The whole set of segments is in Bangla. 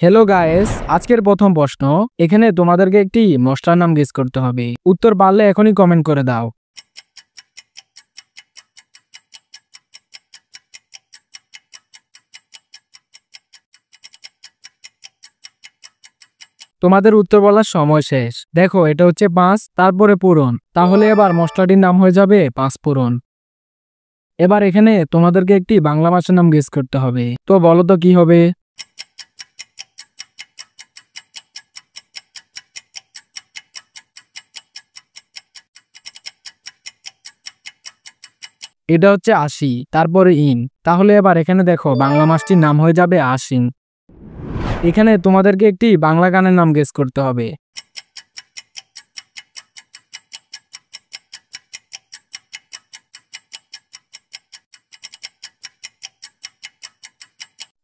হ্যালো গাইস, আজকের প্রথম প্রশ্ন। এখানে তোমাদেরকে একটি মশলার নাম গেস করতে হবে। উত্তর পারলে এখনই কমেন্ট করে দাও। তোমাদের উত্তর বলার সময় শেষ। দেখো, এটা হচ্ছে 5, তারপরে পূরণ। তাহলে এবার মশলাটির নাম হয়ে যাবে 5 পূরণ। এবার এখানে তোমাদেরকে একটি বাংলা ভাষার নাম গেস করতে হবে। তো বলো তো কি হবে? এটা হচ্ছে 80, তারপরে ইন। তাহলে এবার এখানে দেখো, বাংলা মাসটির নাম হয়ে যাবে আশ্বিন। এখানে তোমাদেরকে একটি বাংলা গানের নাম গেস করতে হবে।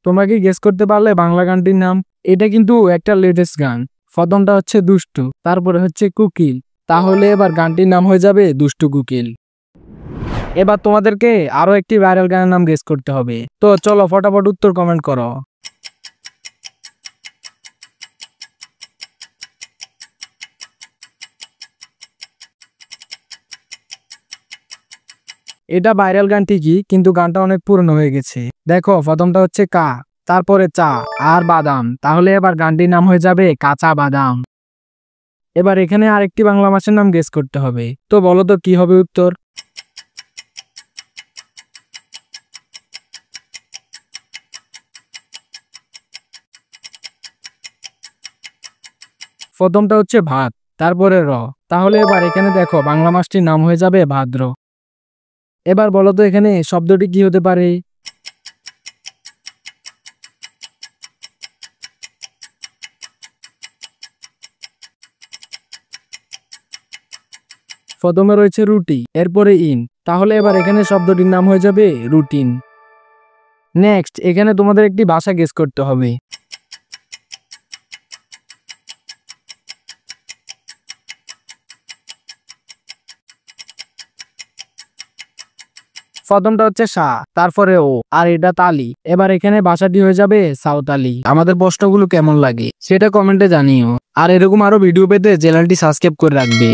তোমরা কি গেস করতে পারলে বাংলা গানটির নাম? এটা কিন্তু একটা লেটেস্ট গান। প্রথমটা হচ্ছে দুষ্টু, তারপরে হচ্ছে কুকিল। তাহলে এবার গানটির নাম হয়ে যাবে দুষ্টু কুকিল। এবার তোমাদেরকে আরো একটি ভাইরাল গানের নাম গেস করতে হবে। তো চলো ফটাফট উত্তর কমেন্ট করো। এটা ভাইরাল গান ঠিকই, কিন্তু গানটা অনেক পুরনো হয়ে গেছে। দেখো, প্রথমটা হচ্ছে কা, তারপরে চা আর বাদাম। তাহলে এবার গানটির নাম হয়ে যাবে কাঁচা বাদাম। এবার এখানে আরেকটি বাংলা মাসের নাম গেস করতে হবে। তো বলো তো কি হবে উত্তর? প্রথমটা হচ্ছে ভাত, তারপরে র। তাহলে এবার এখানে দেখো, বাংলা মাসটির নাম হয়ে যাবে ভাদ্র। এবার বলো তো এখানে শব্দটি কি হতে পারে? প্রথমে রয়েছে রুটি, এরপরে ইন। তাহলে এবার এখানে শব্দটির নাম হয়ে যাবে রুটিন। নেক্সট, এখানে তোমাদের একটি ভাষা গেস করতে হবে। প্রথমটা হচ্ছে সা, তারপরে ও, আর এটা তালি। এবার এখানে ভাষাটি হয়ে যাবে সাঁওতালি। আমাদের প্রশ্নগুলো কেমন লাগে সেটা কমেন্টে জানিও। আর এরকম আরো ভিডিও পেতে চ্যানেলটি সাবস্ক্রাইব করে রাখবে।